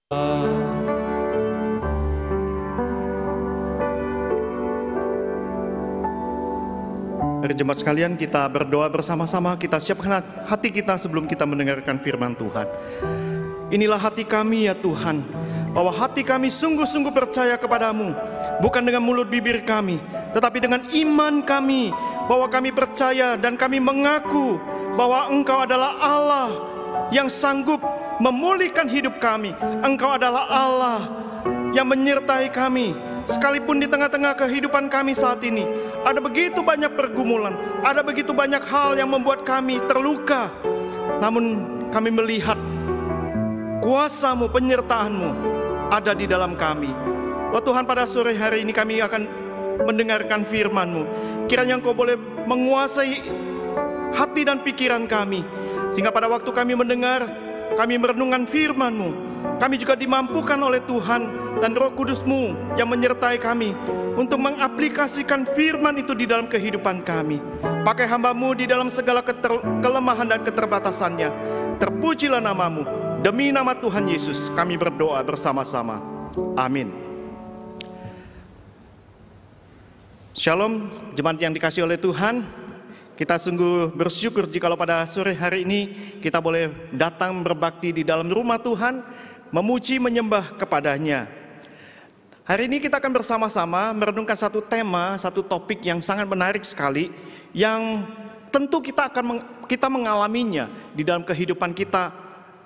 Mari jemaat sekalian, kita berdoa bersama-sama, kita siapkan hati kita sebelum kita mendengarkan firman Tuhan. Inilah hati kami ya Tuhan, bahwa hati kami sungguh-sungguh percaya kepadamu, bukan dengan mulut bibir kami, tetapi dengan iman kami, bahwa kami percaya dan kami mengaku bahwa Engkau adalah Allah yang sanggup memulihkan hidup kami. Engkau adalah Allah yang menyertai kami, sekalipun di tengah-tengah kehidupan kami saat ini ada begitu banyak pergumulan, ada begitu banyak hal yang membuat kami terluka. Namun kami melihat kuasa-Mu, penyertaan-Mu ada di dalam kami. Oh Tuhan, pada sore hari ini kami akan mendengarkan firman-Mu. Kiranya Engkau boleh menguasai hati dan pikiran kami, sehingga pada waktu kami mendengar, kami merenungkan firman-Mu, kami juga dimampukan oleh Tuhan dan Roh Kudus-Mu yang menyertai kami untuk mengaplikasikan firman itu di dalam kehidupan kami. Pakai hamba-Mu di dalam segala kelemahan dan keterbatasannya. Terpujilah nama-Mu. Demi nama Tuhan Yesus kami berdoa bersama-sama. Amin. Shalom, jemaat yang dikasihi oleh Tuhan. Kita sungguh bersyukur jikalau pada sore hari ini kita boleh datang berbakti di dalam rumah Tuhan, memuji menyembah kepada-Nya. Hari ini kita akan bersama-sama merenungkan satu tema, satu topik yang sangat menarik sekali, yang tentu kita mengalaminya di dalam kehidupan kita,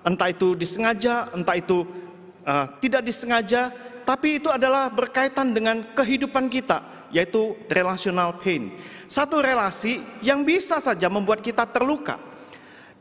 entah itu disengaja, entah itu tidak disengaja, tapi itu adalah berkaitan dengan kehidupan kita, yaitu relational pain. Satu relasi yang bisa saja membuat kita terluka.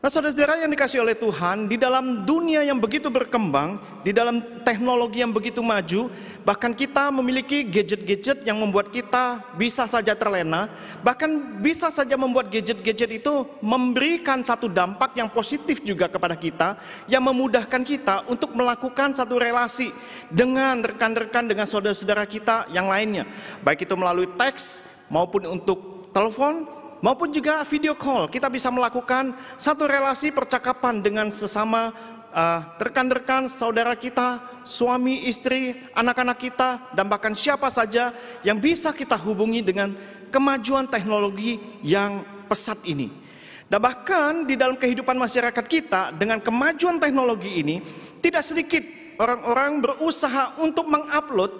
Nah, saudara-saudara yang dikasihi oleh Tuhan, di dalam dunia yang begitu berkembang, di dalam teknologi yang begitu maju, bahkan kita memiliki gadget-gadget yang membuat kita bisa saja terlena, bahkan bisa saja membuat gadget-gadget itu memberikan satu dampak yang positif juga kepada kita, yang memudahkan kita untuk melakukan satu relasi dengan rekan-rekan, dengan saudara-saudara kita yang lainnya, baik itu melalui teks maupun untuk telepon, maupun juga video call. Kita bisa melakukan satu relasi percakapan dengan sesama rekan-rekan, saudara kita, suami, istri, anak-anak kita, dan bahkan siapa saja yang bisa kita hubungi dengan kemajuan teknologi yang pesat ini. Dan bahkan di dalam kehidupan masyarakat kita, dengan kemajuan teknologi ini, tidak sedikit orang-orang berusaha untuk mengupload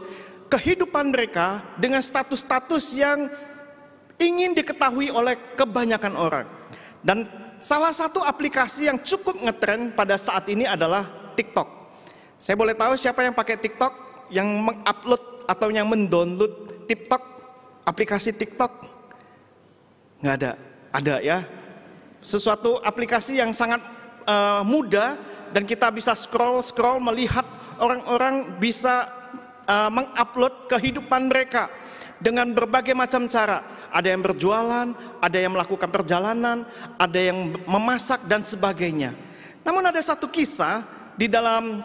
kehidupan mereka dengan status-status yang ingin diketahui oleh kebanyakan orang. Dan salah satu aplikasi yang cukup ngetren pada saat ini adalah TikTok. Saya boleh tahu siapa yang pakai TikTok, yang mengupload atau yang mendownload TikTok, aplikasi TikTok? Nggak ada. Ada ya. Sesuatu aplikasi yang sangat mudah, dan kita bisa scroll melihat orang-orang bisa mengupload kehidupan mereka dengan berbagai macam cara. Ada yang berjualan, ada yang melakukan perjalanan, ada yang memasak dan sebagainya. Namun ada satu kisah di dalam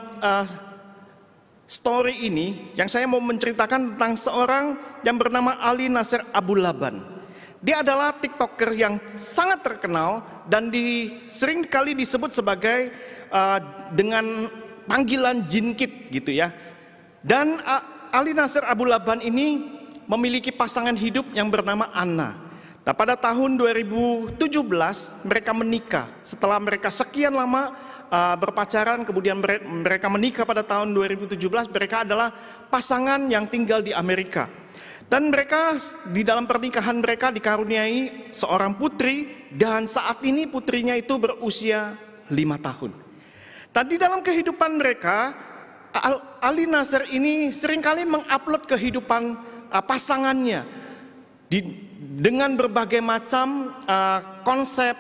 story ini yang saya mau menceritakan tentang seorang yang bernama Ali Nasir Abu Laban. Dia adalah TikToker yang sangat terkenal dan sering kali disebut sebagai dengan panggilan Jinkit gitu ya. Dan Ali Nasir Abu Laban ini memiliki pasangan hidup yang bernama Anna. Nah, pada tahun 2017 mereka menikah. Setelah mereka sekian lama berpacaran, kemudian mereka menikah pada tahun 2017. Mereka adalah pasangan yang tinggal di Amerika. Dan mereka di dalam pernikahan mereka dikaruniai seorang putri, dan saat ini putrinya itu berusia 5 tahun. Dan di dalam kehidupan mereka, Ali Nasir ini seringkali mengupload kehidupan pasangannya dengan berbagai macam konsep,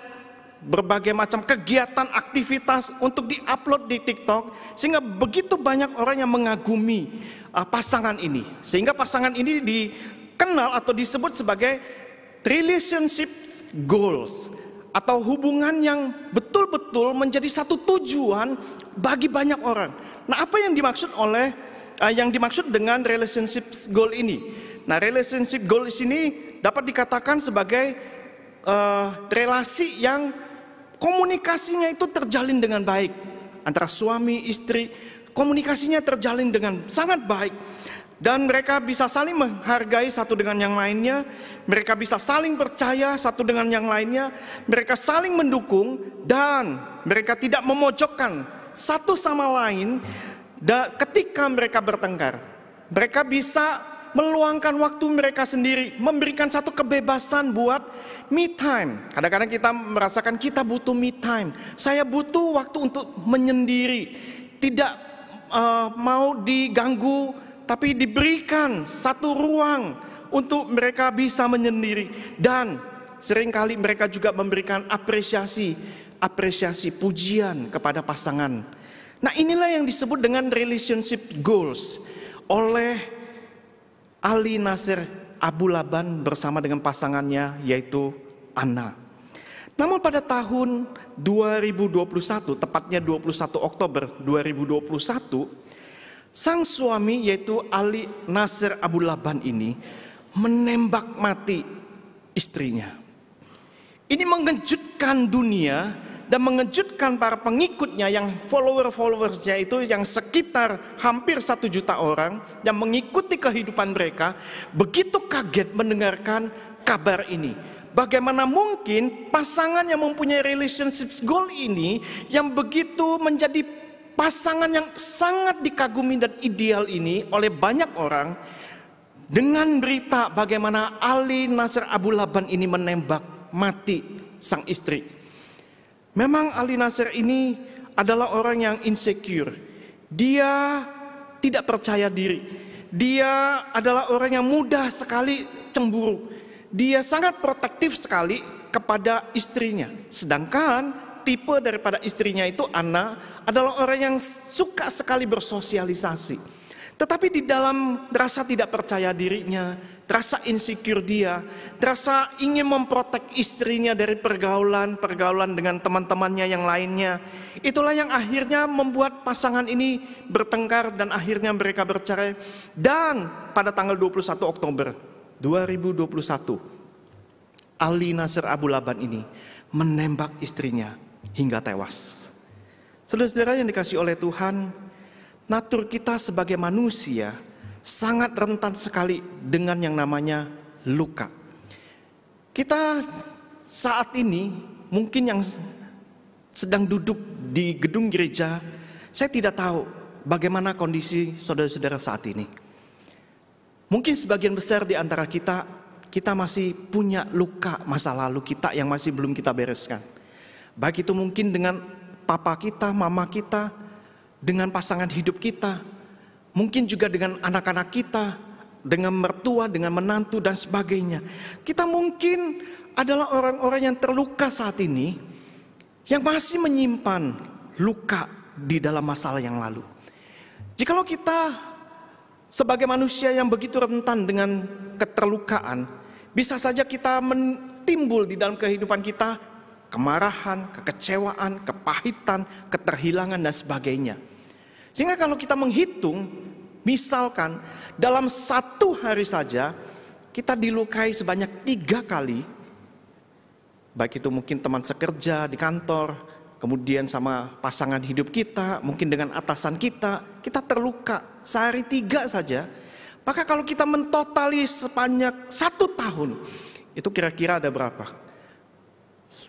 berbagai macam kegiatan, aktivitas untuk diupload di TikTok, sehingga begitu banyak orang yang mengagumi pasangan ini, sehingga pasangan ini dikenal atau disebut sebagai relationship goals, atau hubungan yang betul-betul menjadi satu tujuan bagi banyak orang. Nah, apa yang dimaksud dengan relationship goal ini? Nah, relationship goal ini dapat dikatakan sebagai relasi yang komunikasinya itu terjalin dengan baik antara suami istri, komunikasinya terjalin dengan sangat baik. Dan mereka bisa saling menghargai satu dengan yang lainnya. Mereka bisa saling percaya satu dengan yang lainnya. Mereka saling mendukung dan mereka tidak memojokkan satu sama lain ketika mereka bertengkar. Mereka bisa meluangkan waktu mereka sendiri, memberikan satu kebebasan buat me time. Kadang-kadang kita merasakan kita butuh me time. Saya butuh waktu untuk menyendiri, tidak mau diganggu, tapi diberikan satu ruang untuk mereka bisa menyendiri. Dan seringkali mereka juga memberikan apresiasi, pujian kepada pasangan. Nah, inilah yang disebut dengan relationship goals oleh Ali Nasir Abu Laban bersama dengan pasangannya yaitu Anna. Namun pada tahun 2021, tepatnya 21 Oktober 2021, sang suami yaitu Ali Nasir Abu Laban ini menembak mati istrinya. Ini mengejutkan dunia dan mengejutkan para pengikutnya yang followersnya itu yang sekitar hampir 1 juta orang yang mengikuti kehidupan mereka begitu kaget mendengarkan kabar ini. Bagaimana mungkin pasangan yang mempunyai relationship goal ini yang begitu menjadi pasangan yang sangat dikagumi dan ideal ini oleh banyak orang, dengan berita bagaimana Ali Nasir Abu Laban ini menembak mati sang istri. Memang Ali Nasir ini adalah orang yang insecure. Dia tidak percaya diri. Dia adalah orang yang mudah sekali cemburu. Dia sangat protektif sekali kepada istrinya. Sedangkan tipe daripada istrinya itu Anna adalah orang yang suka sekali bersosialisasi. Tetapi di dalam rasa tidak percaya dirinya, rasa insecure dia, rasa ingin memprotek istrinya dari pergaulan dengan teman-temannya yang lainnya. Itulah yang akhirnya membuat pasangan ini bertengkar dan akhirnya mereka bercerai. Dan pada tanggal 21 Oktober 2021, Ali Nasir Abu Laban ini menembak istrinya hingga tewas. Saudara-saudara yang dikasihi oleh Tuhan, natur kita sebagai manusia sangat rentan sekali dengan yang namanya luka. Kita saat ini mungkin yang sedang duduk di gedung gereja, saya tidak tahu bagaimana kondisi saudara-saudara saat ini. Mungkin sebagian besar di antara kita masih punya luka masa lalu kita yang masih belum kita bereskan. Baik itu mungkin dengan papa kita, mama kita, dengan pasangan hidup kita, mungkin juga dengan anak-anak kita, dengan mertua, dengan menantu dan sebagainya. Kita mungkin adalah orang-orang yang terluka saat ini, yang masih menyimpan luka di dalam masalah yang lalu. Jikalau kita sebagai manusia yang begitu rentan dengan keterlukaan, bisa saja kita timbul di dalam kehidupan kita kemarahan, kekecewaan, kepahitan, keterhilangan dan sebagainya. Sehingga kalau kita menghitung, misalkan dalam 1 hari saja kita dilukai sebanyak 3 kali. Baik itu mungkin teman sekerja di kantor, kemudian sama pasangan hidup kita, mungkin dengan atasan kita terluka sehari 3 saja. Maka kalau kita mentotali sebanyak 1 tahun, itu kira-kira ada berapa?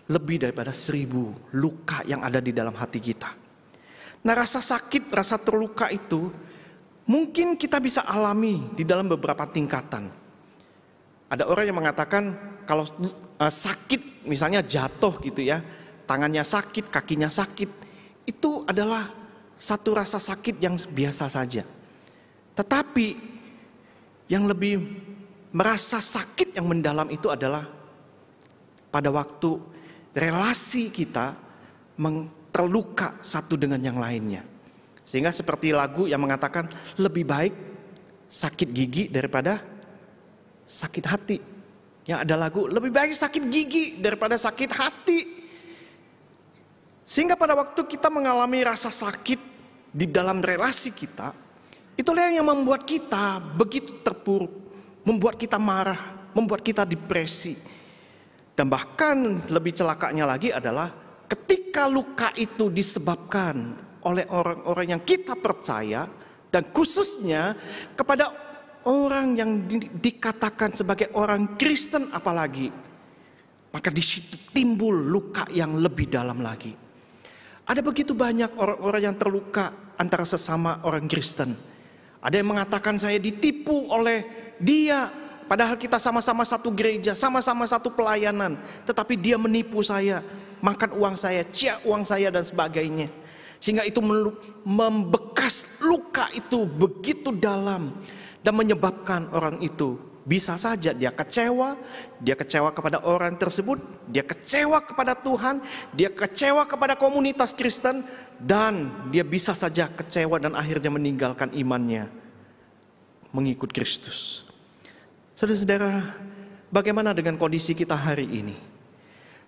Lebih daripada 1000 luka yang ada di dalam hati kita. Nah, rasa sakit, rasa terluka itu mungkin kita bisa alami di dalam beberapa tingkatan. Ada orang yang mengatakan kalau sakit, misalnya jatuh gitu ya, tangannya sakit, kakinya sakit, itu adalah satu rasa sakit yang biasa saja. Tetapi yang lebih merasa sakit yang mendalam itu adalah pada waktu relasi kita terluka satu dengan yang lainnya. Sehingga seperti lagu yang mengatakan lebih baik sakit gigi daripada sakit hati. Yang ada lagu lebih baik sakit gigi daripada sakit hati. Sehingga pada waktu kita mengalami rasa sakit di dalam relasi kita, itulah yang membuat kita begitu terpuruk, membuat kita marah, membuat kita depresi. Dan bahkan lebih celakanya lagi adalah ketika luka itu disebabkan oleh orang-orang yang kita percaya, dan khususnya kepada orang yang dikatakan sebagai orang Kristen apalagi, maka di situ timbul luka yang lebih dalam lagi. Ada begitu banyak orang-orang yang terluka antara sesama orang Kristen. Ada yang mengatakan saya ditipu oleh dia, padahal kita sama-sama satu gereja, sama-sama satu pelayanan, tetapi dia menipu saya, makan uang saya, ciak uang saya dan sebagainya. Sehingga itu membekas luka itu begitu dalam dan menyebabkan orang itu bisa saja dia kecewa kepada orang tersebut, dia kecewa kepada Tuhan, dia kecewa kepada komunitas Kristen, dan dia bisa saja kecewa dan akhirnya meninggalkan imannya mengikut Kristus. Saudara-saudara, bagaimana dengan kondisi kita hari ini?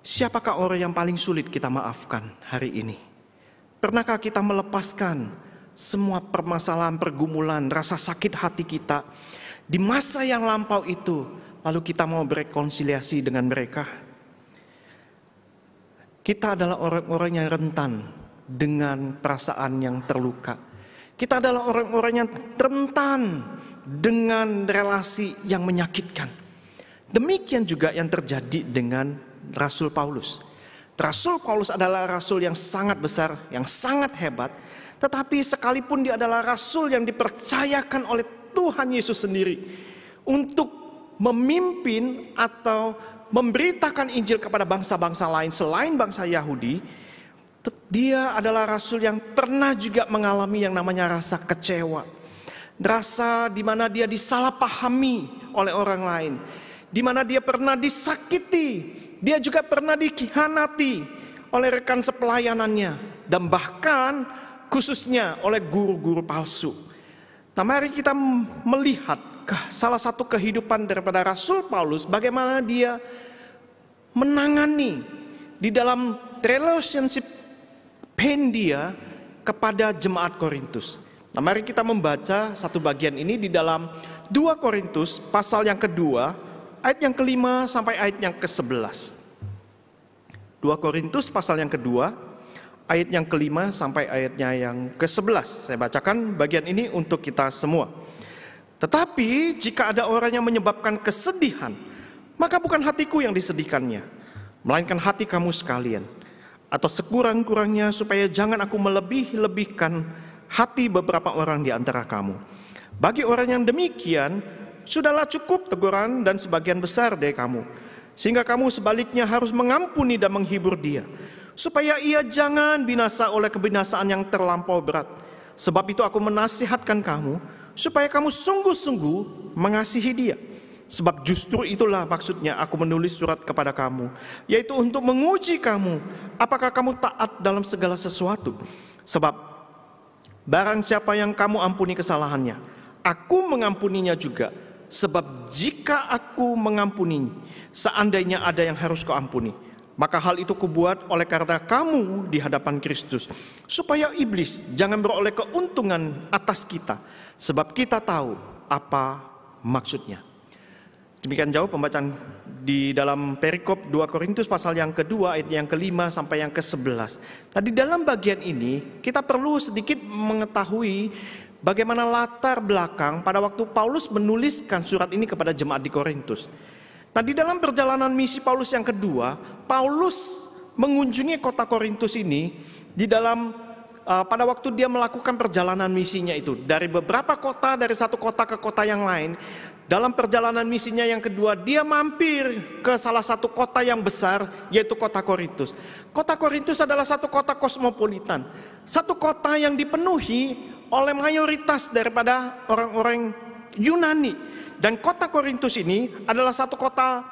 Siapakah orang yang paling sulit kita maafkan hari ini? Pernahkah kita melepaskan semua permasalahan, pergumulan, rasa sakit hati kita di masa yang lampau itu, lalu kita mau berrekonsiliasi dengan mereka? Kita adalah orang-orang yang rentan dengan perasaan yang terluka. Kita adalah orang-orang yang rentan dengan relasi yang menyakitkan. Demikian juga yang terjadi dengan Rasul Paulus. Rasul Paulus adalah rasul yang sangat besar, yang sangat hebat, tetapi sekalipun dia adalah rasul yang dipercayakan oleh Tuhan Yesus sendiri untuk memimpin atau memberitakan Injil kepada bangsa-bangsa lain selain bangsa Yahudi, dia adalah rasul yang pernah juga mengalami yang namanya rasa kecewa. Rasa di mana dia disalahpahami oleh orang lain, di mana dia pernah disakiti, dia juga pernah dikhianati oleh rekan sepelayanannya, dan bahkan khususnya oleh guru-guru palsu. Nah, mari kita melihat salah satu kehidupan daripada Rasul Paulus, bagaimana dia menangani di dalam relationship pain dia kepada jemaat Korintus. Nah, mari kita membaca satu bagian ini di dalam 2 Korintus pasal yang kedua, ayat yang ke-5 sampai ayat yang ke-11. 2 Korintus pasal yang kedua, ayat yang ke-5 sampai ayatnya yang ke-11. Saya bacakan bagian ini untuk kita semua. Tetapi jika ada orang yang menyebabkan kesedihan, maka bukan hatiku yang disedihkannya, melainkan hati kamu sekalian. Atau sekurang-kurangnya supaya jangan aku melebih-lebihkan hati beberapa orang di antara kamu. Bagi orang yang demikian, sudahlah cukup teguran dan sebagian besar dari kamu, sehingga kamu sebaliknya harus mengampuni dan menghibur dia, supaya ia jangan binasa oleh kebinasaan yang terlampau berat. Sebab itu aku menasihatkan kamu, supaya kamu sungguh-sungguh mengasihi dia. Sebab justru itulah maksudnya aku menulis surat kepada kamu, yaitu untuk menguji kamu, apakah kamu taat dalam segala sesuatu. Sebab barang siapa yang kamu ampuni kesalahannya, aku mengampuninya juga. Sebab jika aku mengampuni, seandainya ada yang harus kau ampuni, maka hal itu kubuat oleh karena kamu di hadapan Kristus, supaya iblis jangan beroleh keuntungan atas kita, sebab kita tahu apa maksudnya. Demikian jauh pembacaan di dalam perikop 2 Korintus pasal yang kedua, ayat yang ke-5 sampai yang ke-11. Nah, di dalam bagian ini kita perlu sedikit mengetahui bagaimana latar belakang pada waktu Paulus menuliskan surat ini kepada jemaat di Korintus. Nah, di dalam perjalanan misi Paulus yang kedua, Paulus mengunjungi kota Korintus ini di dalam pada waktu dia melakukan perjalanan misinya itu dari beberapa kota, dari satu kota ke kota yang lain. Dalam perjalanan misinya yang kedua, dia mampir ke salah satu kota yang besar, yaitu kota Korintus. Kota Korintus adalah satu kota kosmopolitan, satu kota yang dipenuhi oleh mayoritas daripada orang-orang Yunani. Dan kota Korintus ini adalah satu kota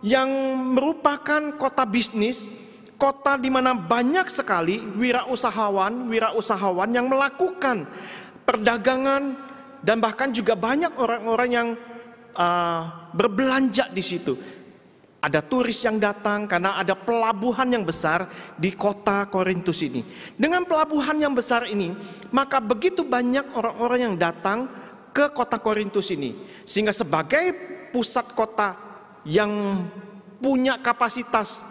yang merupakan kota bisnis, kota di mana banyak sekali wirausahawan yang melakukan perdagangan, dan bahkan juga banyak orang-orang yang berbelanja di situ. Ada turis yang datang karena ada pelabuhan yang besar di kota Korintus ini. Dengan pelabuhan yang besar ini, maka begitu banyak orang-orang yang datang ke kota Korintus ini, sehingga sebagai pusat kota yang punya kapasitas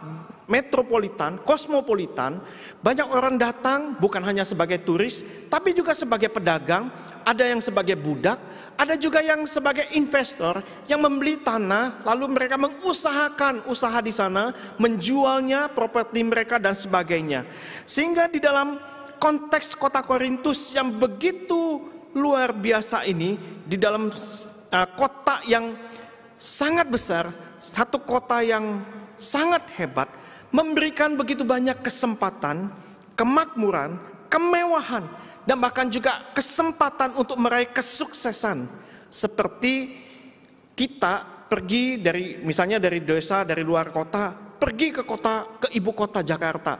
metropolitan, kosmopolitan. Banyak orang datang bukan hanya sebagai turis, tapi juga sebagai pedagang, ada yang sebagai budak, ada juga yang sebagai investor yang membeli tanah, lalu mereka mengusahakan usaha di sana, menjualnya, properti mereka dan sebagainya. Sehingga di dalam konteks kota Korintus yang begitu luar biasa ini, di dalam kota yang sangat besar, satu kota yang sangat hebat, memberikan begitu banyak kesempatan, kemakmuran, kemewahan, dan bahkan juga kesempatan untuk meraih kesuksesan. Seperti kita pergi misalnya dari desa, dari luar kota, pergi ke ibu kota Jakarta.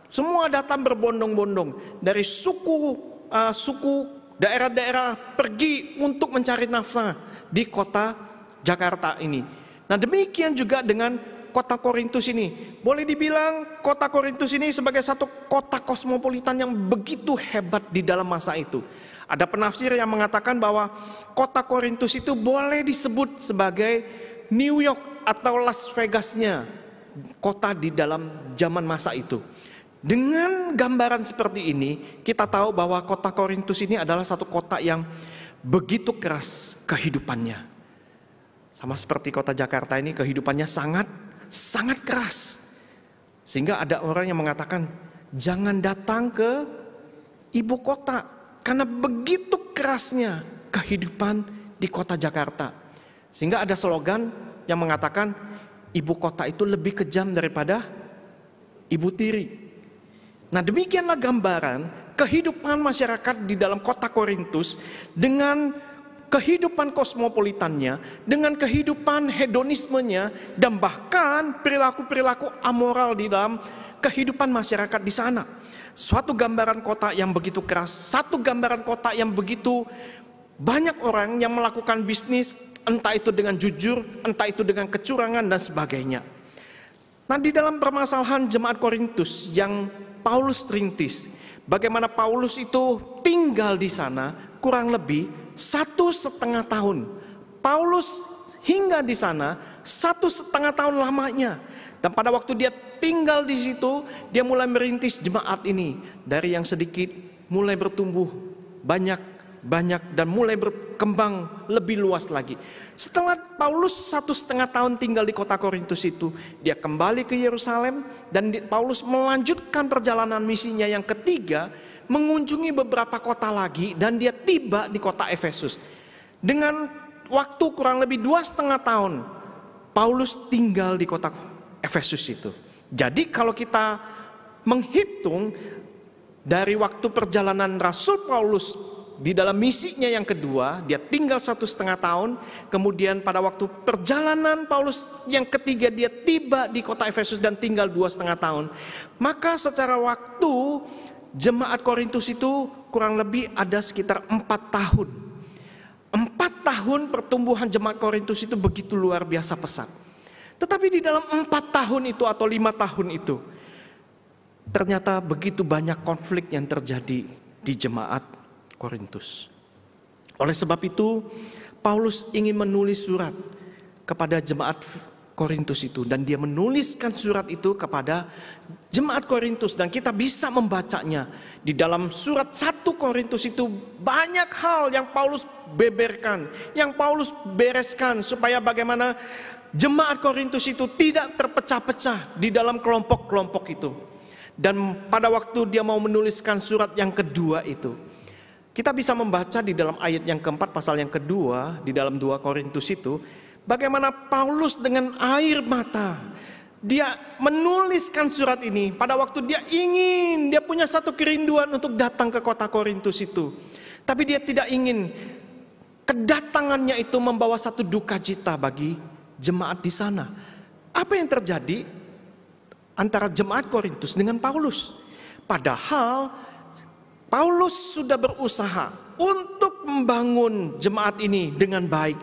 Semua datang berbondong-bondong dari suku daerah-daerah pergi untuk mencari nafkah di kota Jakarta ini. Nah, demikian juga dengan kota Korintus ini. Boleh dibilang kota Korintus ini sebagai satu kota kosmopolitan yang begitu hebat di dalam masa itu. Ada penafsir yang mengatakan bahwa kota Korintus itu boleh disebut sebagai New York atau Las Vegasnya kota di dalam zaman masa itu. Dengan gambaran seperti ini, kita tahu bahwa kota Korintus ini adalah satu kota yang begitu keras kehidupannya. Sama seperti kota Jakarta ini, kehidupannya sangat keras. Sehingga ada orang yang mengatakan, jangan datang ke ibu kota, karena begitu kerasnya kehidupan di kota Jakarta. Sehingga ada slogan yang mengatakan, ibu kota itu lebih kejam daripada ibu tiri. Nah, demikianlah gambaran kehidupan masyarakat di dalam kota Korintus dengan kehidupan kosmopolitannya, dengan kehidupan hedonismenya, dan bahkan perilaku-perilaku amoral di dalam kehidupan masyarakat di sana. Suatu gambaran kota yang begitu keras, satu gambaran kota yang begitu banyak orang yang melakukan bisnis, entah itu dengan jujur, entah itu dengan kecurangan dan sebagainya. Nah, di dalam permasalahan jemaat Korintus yang Paulus rintis, bagaimana Paulus itu tinggal di sana kurang lebih 1,5 tahun. Paulus hingga di sana 1,5 tahun lamanya. Dan pada waktu dia tinggal di situ, dia mulai merintis jemaat ini. Dari yang sedikit mulai bertumbuh banyak dan mulai berkembang lebih luas lagi. Setelah Paulus 1,5 tahun tinggal di kota Korintus itu, dia kembali ke Yerusalem dan Paulus melanjutkan perjalanan misinya yang ketiga, mengunjungi beberapa kota lagi dan dia tiba di kota Efesus. Dengan waktu kurang lebih 2,5 tahun, Paulus tinggal di kota Efesus itu. Jadi kalau kita menghitung dari waktu perjalanan Rasul Paulus di dalam misinya yang kedua, dia tinggal 1,5 tahun. Kemudian pada waktu perjalanan Paulus yang ketiga, dia tiba di kota Efesus dan tinggal 2,5 tahun. Maka secara waktu jemaat Korintus itu kurang lebih ada sekitar 4 tahun. 4 tahun pertumbuhan jemaat Korintus itu begitu luar biasa pesat. Tetapi di dalam 4 tahun itu atau 5 tahun itu, ternyata begitu banyak konflik yang terjadi di jemaat Korintus. Oleh sebab itu, Paulus ingin menulis surat kepada jemaat Korintus itu, dan dia menuliskan surat itu kepada jemaat Korintus, dan kita bisa membacanya di dalam surat 1 Korintus itu. Banyak hal yang Paulus beberkan, yang Paulus bereskan supaya bagaimana jemaat Korintus itu tidak terpecah-pecah di dalam kelompok-kelompok itu. Dan pada waktu dia mau menuliskan surat yang kedua itu, kita bisa membaca di dalam ayat yang keempat pasal yang kedua di dalam 2 Korintus itu, bagaimana Paulus dengan air mata dia menuliskan surat ini pada waktu dia punya satu kerinduan untuk datang ke kota Korintus itu. Tapi dia tidak ingin kedatangannya itu membawa satu duka cita bagi jemaat di sana. Apa yang terjadi antara jemaat Korintus dengan Paulus? Padahal Paulus sudah berusaha untuk membangun jemaat ini dengan baik,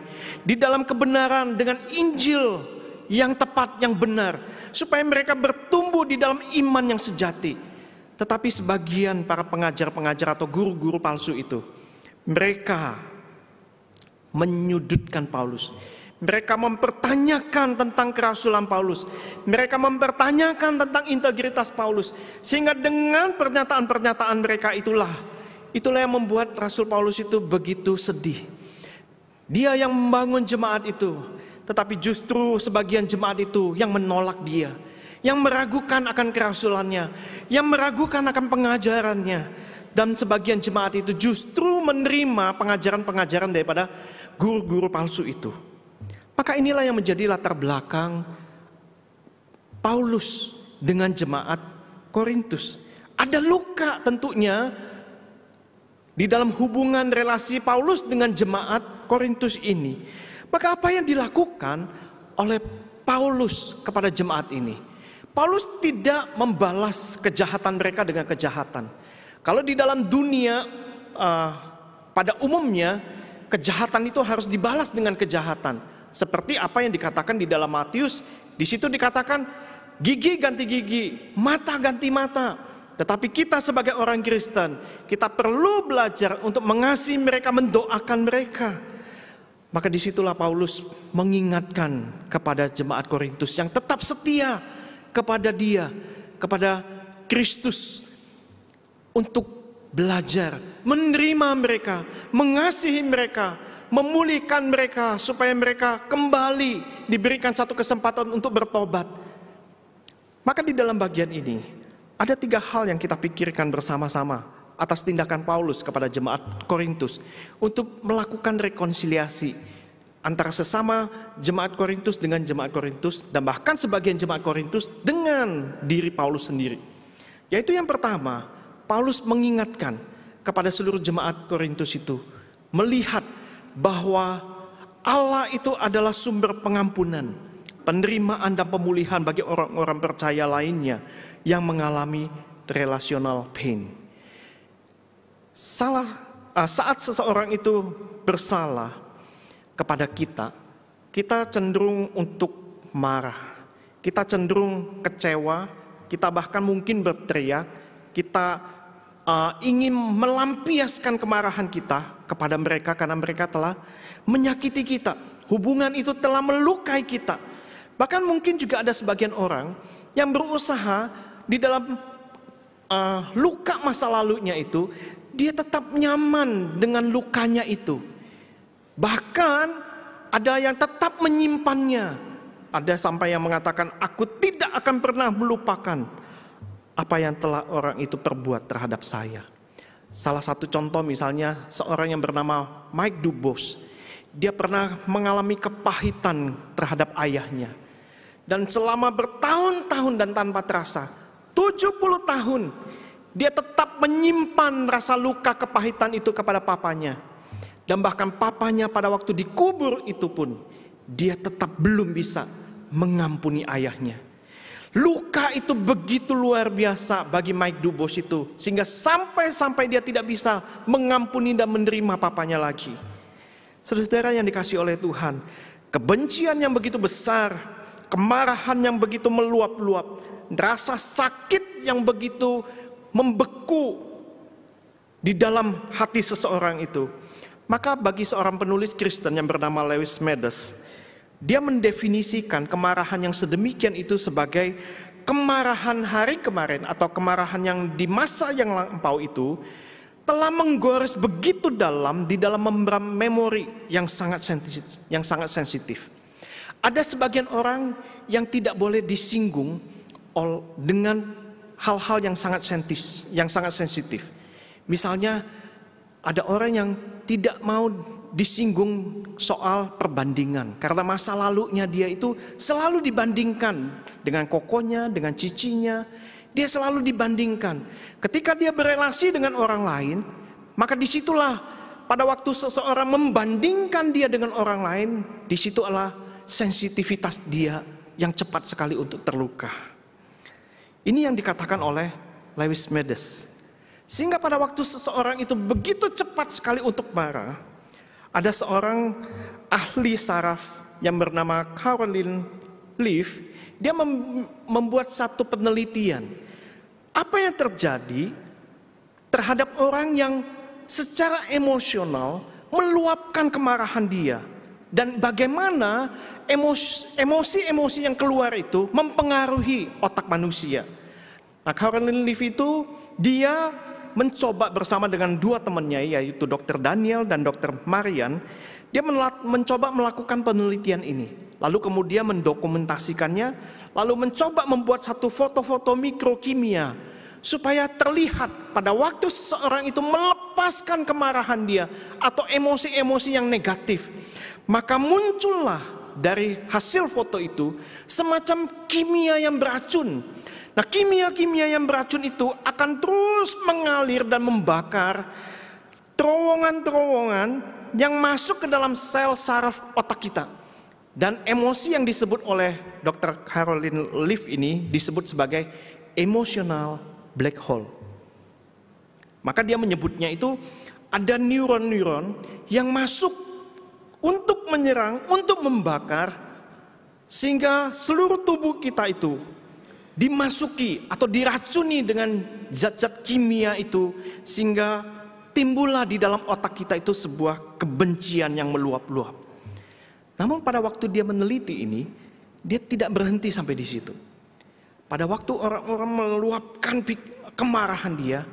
di dalam kebenaran, dengan Injil yang tepat, yang benar, supaya mereka bertumbuh di dalam iman yang sejati. Tetapi sebagian para pengajar-pengajar atau guru-guru palsu itu, mereka menyudutkan Paulus. Mereka mempertanyakan tentang kerasulan Paulus. Mereka mempertanyakan tentang integritas Paulus. Sehingga dengan pernyataan-pernyataan mereka itulah yang membuat Rasul Paulus itu begitu sedih. Dia yang membangun jemaat itu, tetapi justru sebagian jemaat itu yang menolak dia, yang meragukan akan kerasulannya, yang meragukan akan pengajarannya. Dan sebagian jemaat itu justru menerima pengajaran-pengajaran daripada guru-guru palsu itu. Maka inilah yang menjadi latar belakang Paulus dengan jemaat Korintus. Ada luka tentunya di dalam hubungan relasi Paulus dengan jemaat Korintus ini. Maka apa yang dilakukan oleh Paulus kepada jemaat ini? Paulus tidak membalas kejahatan mereka dengan kejahatan. Kalau di dalam dunia pada umumnya kejahatan itu harus dibalas dengan kejahatan. Seperti apa yang dikatakan di dalam Matius, di situ dikatakan gigi ganti gigi, mata ganti mata. Tetapi kita sebagai orang Kristen, kita perlu belajar untuk mengasihi mereka, mendoakan mereka. Maka disitulah Paulus mengingatkan kepada jemaat Korintus yang tetap setia kepada dia, kepada Kristus, untuk belajar, menerima mereka, mengasihi mereka, memulihkan mereka supaya mereka kembali diberikan satu kesempatan untuk bertobat. Maka di dalam bagian ini ada 3 hal yang kita pikirkan bersama-sama atas tindakan Paulus kepada jemaat Korintus untuk melakukan rekonsiliasi antara sesama jemaat Korintus dengan jemaat Korintus, dan bahkan sebagian jemaat Korintus dengan diri Paulus sendiri. Yaitu yang pertama, Paulus mengingatkan kepada seluruh jemaat Korintus itu melihat bahwa Allah itu adalah sumber pengampunan, penerimaan dan pemulihan bagi orang-orang percaya lainnya yang mengalami relational pain. Saat seseorang itu bersalah kepada kita cenderung untuk marah, kita cenderung kecewa, kita bahkan mungkin berteriak, kita ingin melampiaskan kemarahan kita kepada mereka karena mereka telah menyakiti kita. Hubungan itu telah melukai kita. Bahkan mungkin juga ada sebagian orang yang berusaha di dalam luka masa lalunya itu, dia tetap nyaman dengan lukanya itu. Bahkan ada yang tetap menyimpannya. Ada sampai yang mengatakan, aku tidak akan pernah melupakan apa yang telah orang itu perbuat terhadap saya. Salah satu contoh misalnya seorang yang bernama Mike Dubose. Dia pernah mengalami kepahitan terhadap ayahnya. Dan selama bertahun-tahun dan tanpa terasa, 70 tahun, dia tetap menyimpan rasa luka kepahitan itu kepada papanya. Dan bahkan papanya pada waktu dikubur itu pun, dia tetap belum bisa mengampuni ayahnya. Luka itu begitu luar biasa bagi Mike Dubose itu, sehingga sampai dia tidak bisa mengampuni dan menerima papanya lagi. Saudara yang dikasihi oleh Tuhan, kebencian yang begitu besar, kemarahan yang begitu meluap-luap, rasa sakit yang begitu membeku di dalam hati seseorang itu. Maka bagi seorang penulis Kristen yang bernama Lewis Medes, dia mendefinisikan kemarahan yang sedemikian itu sebagai kemarahan hari kemarin atau kemarahan yang di masa yang lampau itu telah menggores begitu dalam di dalam membran memori yang sangat sensitif. Ada sebagian orang yang tidak boleh disinggung dengan hal-hal yang sangat sensitif. Misalnya ada orang yang tidak mau disinggung soal perbandingan karena masa lalunya dia itu selalu dibandingkan dengan kokonya, dengan cicinya. Dia selalu dibandingkan. Ketika dia berelasi dengan orang lain, maka disitulah pada waktu seseorang membandingkan dia dengan orang lain, disitulah sensitivitas dia yang cepat sekali untuk terluka. Ini yang dikatakan oleh Lewis Medes. Sehingga pada waktu seseorang itu begitu cepat sekali untuk marah, ada seorang ahli saraf yang bernama Caroline Leaf. Dia membuat satu penelitian. Apa yang terjadi terhadap orang yang secara emosional meluapkan kemarahan dia Dan bagaimana emosi-emosi yang keluar itu mempengaruhi otak manusia. Nah, Caroline Leaf itu dia mencoba bersama dengan dua temannya, yaitu Dr. Daniel dan Dr. Marian. Dia mencoba melakukan penelitian ini, lalu kemudian mendokumentasikannya, lalu mencoba membuat satu foto-foto mikrokimia supaya terlihat pada waktu seseorang itu melepaskan kemarahan dia atau emosi-emosi yang negatif, maka muncullah dari hasil foto itu semacam kimia yang beracun. Nah, kimia-kimia yang beracun itu akan terus mengalir dan membakar terowongan-terowongan yang masuk ke dalam sel saraf otak kita. Dan emosi yang disebut oleh Dr. Caroline Leaf ini disebut sebagai emotional black hole. Maka dia menyebutnya itu ada neuron-neuron yang masuk untuk menyerang, untuk membakar, sehingga seluruh tubuh kita itu dimasuki atau diracuni dengan zat-zat kimia itu, sehingga timbullah di dalam otak kita itu sebuah kebencian yang meluap-luap. Namun pada waktu dia meneliti ini, dia tidak berhenti sampai di situ. Pada waktu orang-orang meluapkan kemarahan dia,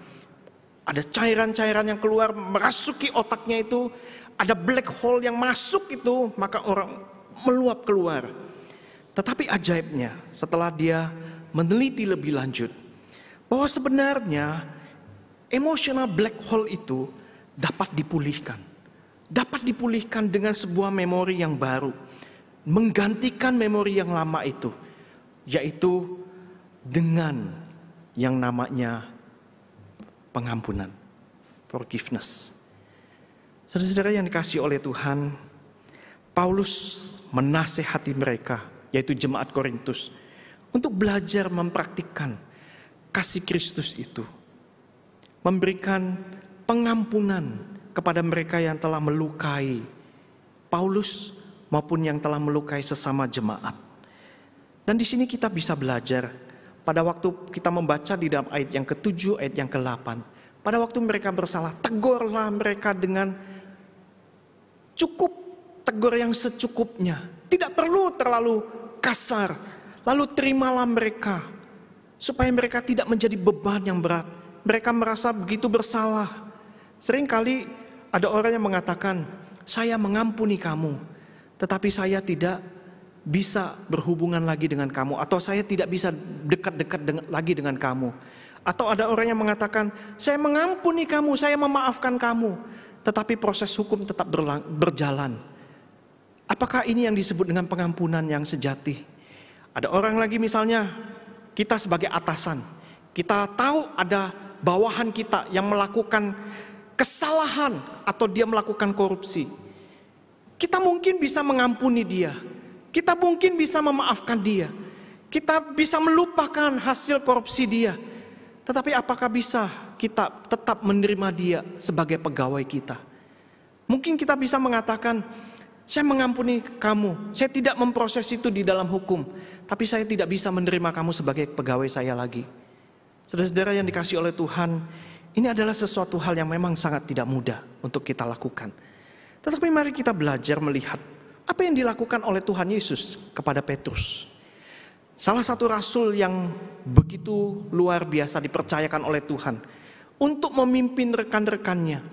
ada cairan-cairan yang keluar merasuki otaknya itu, ada black hole yang masuk itu, maka orang meluap keluar. Tetapi ajaibnya, setelah dia meneliti lebih lanjut, bahwa sebenarnya emotional black hole itu dapat dipulihkan. Dapat dipulihkan dengan sebuah memori yang baru, menggantikan memori yang lama itu, yaitu dengan yang namanya pengampunan, forgiveness. Saudara-saudara yang dikasihi oleh Tuhan, Paulus menasehati mereka, yaitu jemaat Korintus, untuk belajar mempraktikkan kasih Kristus itu, memberikan pengampunan kepada mereka yang telah melukai Paulus maupun yang telah melukai sesama jemaat. Dan di sini kita bisa belajar pada waktu kita membaca di dalam ayat yang ke-7, ayat yang ke-8. Pada waktu mereka bersalah, tegurlah mereka dengan cukup, tegur yang secukupnya. Tidak perlu terlalu kasar. Lalu terimalah mereka, supaya mereka tidak menjadi beban yang berat. Mereka merasa begitu bersalah. Seringkali ada orang yang mengatakan, saya mengampuni kamu, tetapi saya tidak bisa berhubungan lagi dengan kamu, atau saya tidak bisa dekat-dekat lagi dengan kamu. Atau ada orang yang mengatakan, saya mengampuni kamu, saya memaafkan kamu, tetapi proses hukum tetap berjalan. Apakah ini yang disebut dengan pengampunan yang sejati? Ada orang lagi misalnya, kita sebagai atasan, kita tahu ada bawahan kita yang melakukan kesalahan atau dia melakukan korupsi. Kita mungkin bisa mengampuni dia, kita mungkin bisa memaafkan dia, kita bisa melupakan hasil korupsi dia. Tetapi apakah bisa kita tetap menerima dia sebagai pegawai kita? Mungkin kita bisa mengatakan, saya mengampuni kamu, saya tidak memproses itu di dalam hukum, tapi saya tidak bisa menerima kamu sebagai pegawai saya lagi. Saudara-saudara yang dikasihi oleh Tuhan, ini adalah sesuatu hal yang memang sangat tidak mudah untuk kita lakukan. Tetapi mari kita belajar melihat apa yang dilakukan oleh Tuhan Yesus kepada Petrus. Salah satu rasul yang begitu luar biasa dipercayakan oleh Tuhan untuk memimpin rekan-rekannya.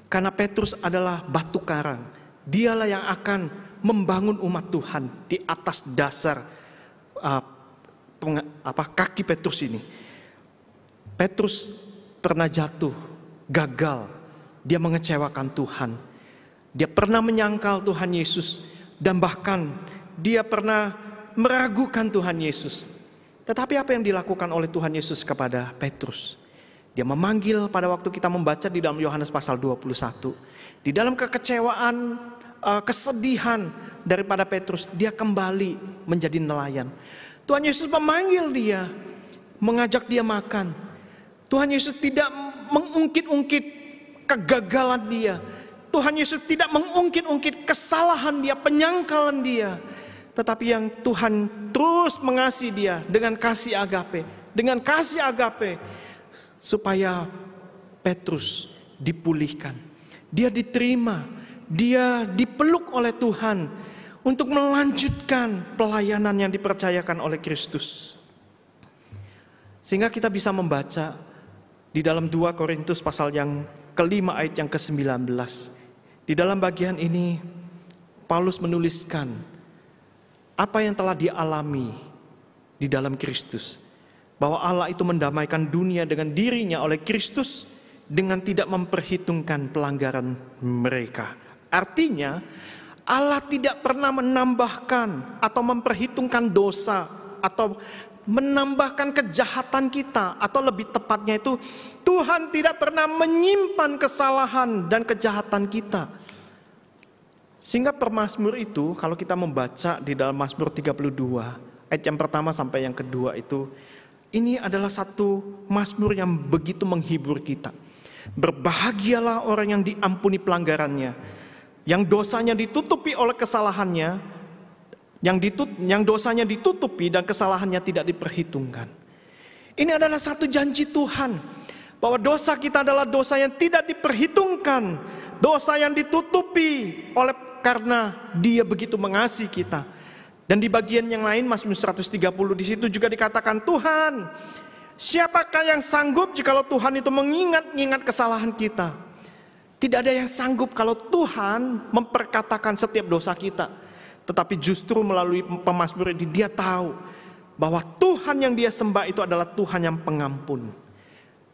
Karena Petrus adalah batu karang. Dialah yang akan membangun umat Tuhan di atas dasar kaki Petrus ini. Petrus pernah jatuh, gagal, dia mengecewakan Tuhan. Dia pernah menyangkal Tuhan Yesus dan bahkan dia pernah meragukan Tuhan Yesus. Tetapi apa yang dilakukan oleh Tuhan Yesus kepada Petrus? Dia memanggil pada waktu kita membaca di dalam Yohanes pasal 21. Di dalam kekecewaan, kesedihan daripada Petrus, dia kembali menjadi nelayan. Tuhan Yesus memanggil dia, mengajak dia makan. Tuhan Yesus tidak mengungkit-ungkit kegagalan dia. Tuhan Yesus tidak mengungkit-ungkit kesalahan dia, penyangkalan dia. Tetapi yang Tuhan terus mengasihi dia dengan kasih agape. Dengan kasih agape, supaya Petrus dipulihkan. Dia diterima, dia dipeluk oleh Tuhan untuk melanjutkan pelayanan yang dipercayakan oleh Kristus. Sehingga kita bisa membaca di dalam 2 Korintus pasal yang kelima ayat yang ke-19. Di dalam bagian ini Paulus menuliskan apa yang telah dialami di dalam Kristus. Bahwa Allah itu mendamaikan dunia dengan dirinya oleh Kristus dengan tidak memperhitungkan pelanggaran mereka. Artinya Allah tidak pernah menambahkan atau memperhitungkan dosa atau menambahkan kejahatan kita, atau lebih tepatnya itu Tuhan tidak pernah menyimpan kesalahan dan kejahatan kita. Sehingga pemazmur itu kalau kita membaca di dalam Mazmur 32 ayat yang pertama sampai yang kedua itu, ini adalah satu mazmur yang begitu menghibur kita. Berbahagialah orang yang diampuni pelanggarannya, yang dosanya ditutupi oleh kesalahannya, yang dosanya ditutupi dan kesalahannya tidak diperhitungkan. Ini adalah satu janji Tuhan, bahwa dosa kita adalah dosa yang tidak diperhitungkan, dosa yang ditutupi karena Dia begitu mengasihi kita. Dan di bagian yang lain Mazmur 130 di situ juga dikatakan, Tuhan, siapakah yang sanggup jikalau Tuhan itu mengingat-ingat kesalahan kita? Tidak ada yang sanggup kalau Tuhan memperkatakan setiap dosa kita. Tetapi justru melalui pemazmur ini dia tahu bahwa Tuhan yang dia sembah itu adalah Tuhan yang pengampun.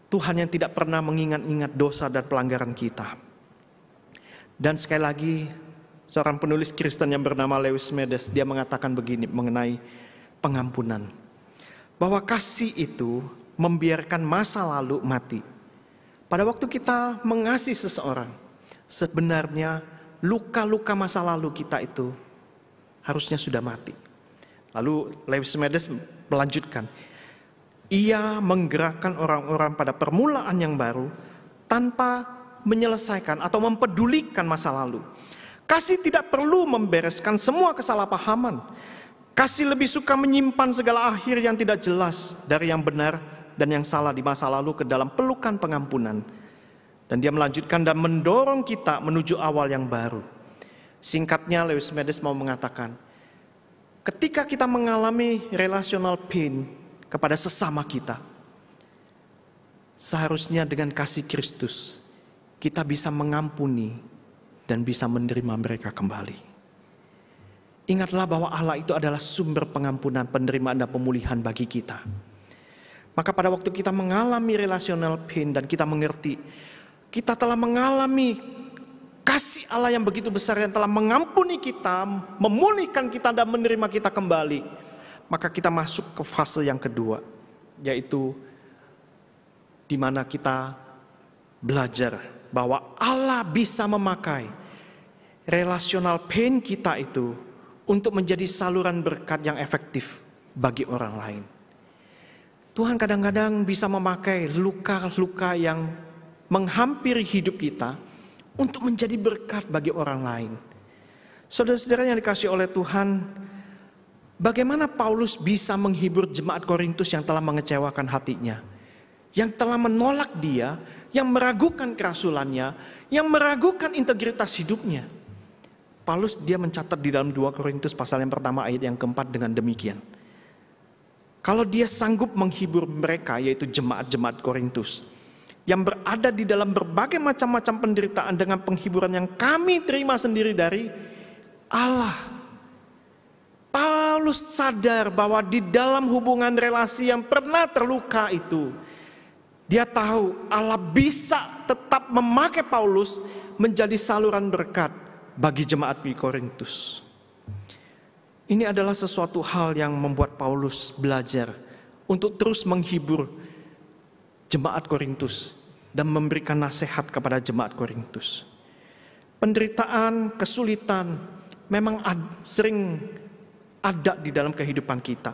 Tuhan yang tidak pernah mengingat-ingat dosa dan pelanggaran kita. Dan sekali lagi, seorang penulis Kristen yang bernama Lewis Medes, dia mengatakan begini mengenai pengampunan. Bahwa kasih itu membiarkan masa lalu mati. Pada waktu kita mengasihi seseorang, sebenarnya luka-luka masa lalu kita itu harusnya sudah mati. Lalu Lewis Medes melanjutkan, ia menggerakkan orang-orang pada permulaan yang baru tanpa menyelesaikan atau mempedulikan masa lalu. Kasih tidak perlu membereskan semua kesalahpahaman. Kasih lebih suka menyimpan segala akhir yang tidak jelas dari yang benar dan yang salah di masa lalu ke dalam pelukan pengampunan. Dan dia melanjutkan dan mendorong kita menuju awal yang baru. Singkatnya Lewis Medes mau mengatakan, ketika kita mengalami relational pain kepada sesama kita, seharusnya dengan kasih Kristus kita bisa mengampuni dan bisa menerima mereka kembali. Ingatlah bahwa Allah itu adalah sumber pengampunan, penerimaan dan pemulihan bagi kita. Maka pada waktu kita mengalami relational pain dan kita mengerti, kita telah mengalami kasih Allah yang begitu besar yang telah mengampuni kita, memulihkan kita dan menerima kita kembali. Maka kita masuk ke fase yang kedua, yaitu di mana kita belajar bahwa Allah bisa memakai relational pain kita itu untuk menjadi saluran berkat yang efektif bagi orang lain. Tuhan kadang-kadang bisa memakai luka-luka yang menghampiri hidup kita untuk menjadi berkat bagi orang lain. Saudara-saudara yang dikasihi oleh Tuhan, bagaimana Paulus bisa menghibur jemaat Korintus yang telah mengecewakan hatinya, yang telah menolak dia, yang meragukan kerasulannya, yang meragukan integritas hidupnya. Paulus dia mencatat di dalam 2 Korintus pasal yang pertama ayat yang keempat dengan demikian. Kalau dia sanggup menghibur mereka, yaitu jemaat-jemaat Korintus, yang berada di dalam berbagai macam-macam penderitaan dengan penghiburan yang kami terima sendiri dari Allah. Paulus sadar bahwa di dalam hubungan relasi yang pernah terluka itu, dia tahu Allah bisa tetap memakai Paulus menjadi saluran berkat bagi jemaat di Korintus. Ini adalah sesuatu hal yang membuat Paulus belajar untuk terus menghibur jemaat Korintus dan memberikan nasihat kepada jemaat Korintus. Penderitaan, kesulitan memang sering ada di dalam kehidupan kita.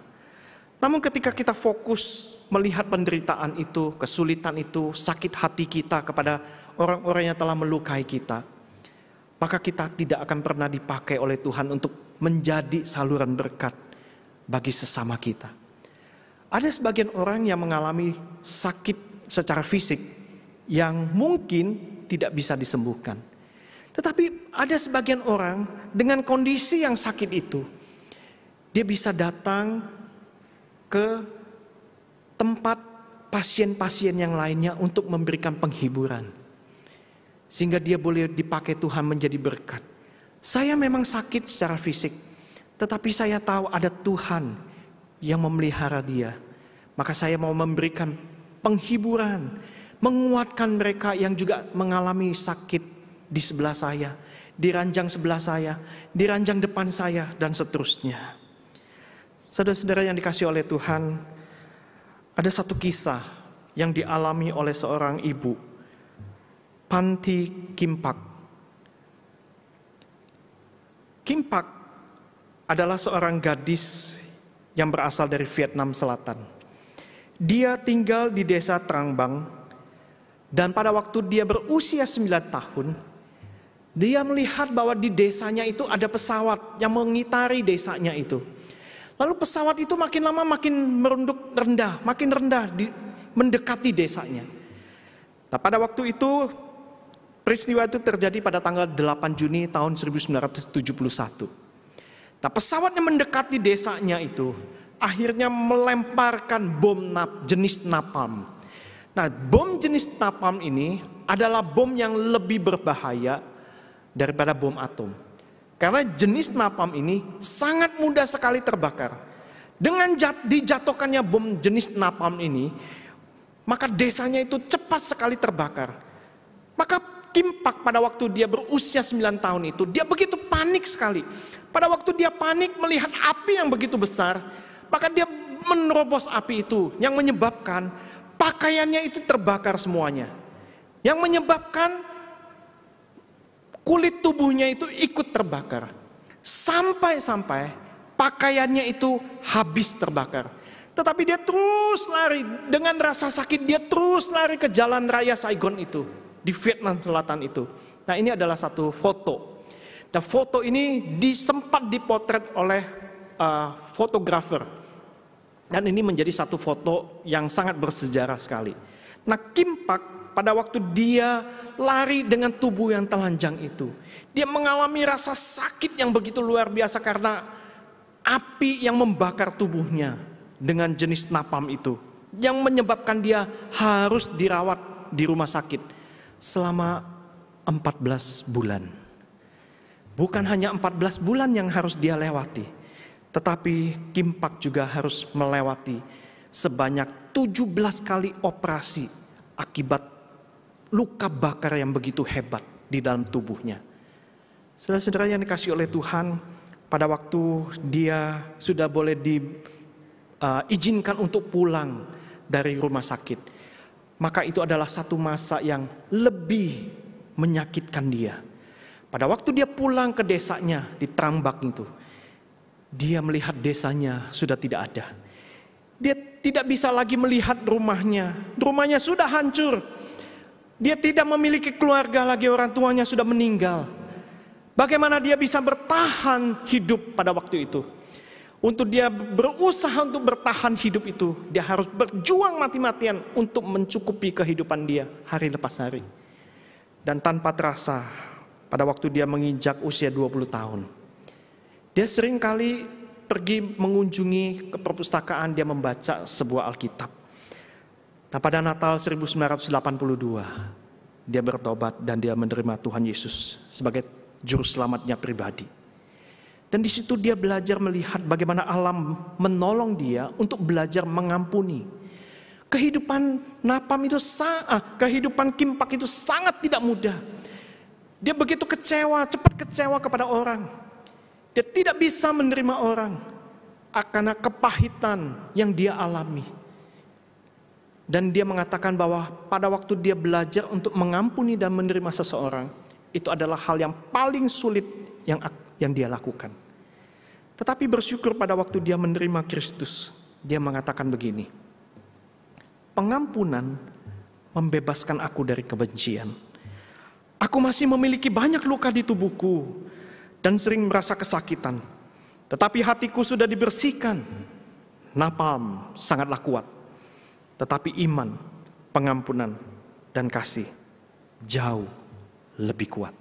Namun ketika kita fokus melihat penderitaan itu, kesulitan itu, sakit hati kita kepada orang-orang yang telah melukai kita, maka kita tidak akan pernah dipakai oleh Tuhan untuk menjadi saluran berkat bagi sesama kita. Ada sebagian orang yang mengalami sakit secara fisik yang mungkin tidak bisa disembuhkan. Tetapi ada sebagian orang dengan kondisi yang sakit itu, dia bisa datang ke tempat pasien-pasien yang lainnya untuk memberikan penghiburan. Sehingga dia boleh dipakai Tuhan menjadi berkat. Saya memang sakit secara fisik, tetapi saya tahu ada Tuhan yang memelihara dia. Maka saya mau memberikan penghiburan, menguatkan mereka yang juga mengalami sakit di sebelah saya, di ranjang sebelah saya, di ranjang depan saya, dan seterusnya. Saudara-saudara yang dikasihi oleh Tuhan, ada satu kisah yang dialami oleh seorang ibu, Panti Kimpak. Kimpak adalah seorang gadis yang berasal dari Vietnam Selatan. Dia tinggal di desa Trangbang, dan pada waktu dia berusia 9 tahun, dia melihat bahwa di desanya itu ada pesawat yang mengitari desanya itu. Lalu pesawat itu makin lama makin merunduk rendah, makin rendah mendekati desanya. Nah, pada waktu itu peristiwa itu terjadi pada tanggal 8 Juni tahun 1971. Nah, pesawatnya mendekati desanya itu, akhirnya melemparkan bom jenis napalm. Nah, bom jenis napalm ini adalah bom yang lebih berbahaya daripada bom atom. Karena jenis napalm ini sangat mudah sekali terbakar. Dengan dijatuhkannya bom jenis napalm ini, maka desanya itu cepat sekali terbakar. Maka Kimpak pada waktu dia berusia 9 tahun itu, dia begitu panik sekali. Pada waktu dia panik melihat api yang begitu besar, maka dia menerobos api itu yang menyebabkan pakaiannya itu terbakar semuanya. Yang menyebabkan kulit tubuhnya itu ikut terbakar. Sampai-sampai pakaiannya itu habis terbakar. Tetapi dia terus lari, dengan rasa sakit dia terus lari ke jalan raya Saigon itu, di Vietnam Selatan itu. Nah, ini adalah satu foto. Dan foto ini sempat dipotret oleh fotografer. Dan ini menjadi satu foto yang sangat bersejarah sekali. Nah, Kimpak pada waktu dia lari dengan tubuh yang telanjang itu, dia mengalami rasa sakit yang begitu luar biasa karena api yang membakar tubuhnya dengan jenis napalm itu, yang menyebabkan dia harus dirawat di rumah sakit selama 14 bulan. Bukan hanya 14 bulan yang harus dia lewati, tetapi Kimpak juga harus melewati sebanyak 17 kali operasi akibat luka bakar yang begitu hebat di dalam tubuhnya. Saudara-saudara yang dikasihi oleh Tuhan, pada waktu dia sudah boleh diizinkan untuk pulang dari rumah sakit, maka itu adalah satu masa yang lebih menyakitkan dia. Pada waktu dia pulang ke desanya di Trangbang itu, dia melihat desanya sudah tidak ada. Dia tidak bisa lagi melihat rumahnya. Rumahnya sudah hancur. Dia tidak memiliki keluarga lagi, orang tuanya sudah meninggal. Bagaimana dia bisa bertahan hidup pada waktu itu? Untuk dia berusaha untuk bertahan hidup itu, dia harus berjuang mati-matian untuk mencukupi kehidupan dia hari lepas hari. Dan tanpa terasa, pada waktu dia menginjak usia 20 tahun, dia sering kali pergi mengunjungi ke perpustakaan, dia membaca sebuah Alkitab. Nah, pada Natal 1982, dia bertobat dan dia menerima Tuhan Yesus sebagai juru selamatnya pribadi. Dan di situ dia belajar melihat bagaimana alam menolong dia untuk belajar mengampuni. Kehidupan kehidupan Kimpak itu sangat tidak mudah. Dia begitu kecewa, cepat kecewa kepada orang. Dia tidak bisa menerima orang karena kepahitan yang dia alami. Dan dia mengatakan bahwa pada waktu dia belajar untuk mengampuni dan menerima seseorang, itu adalah hal yang paling sulit yang dia lakukan. Tetapi bersyukur pada waktu dia menerima Kristus, dia mengatakan begini, pengampunan membebaskan aku dari kebencian. Aku masih memiliki banyak luka di tubuhku dan sering merasa kesakitan. Tetapi hatiku sudah dibersihkan. Napalm sangatlah kuat. Tetapi iman, pengampunan, dan kasih jauh lebih kuat.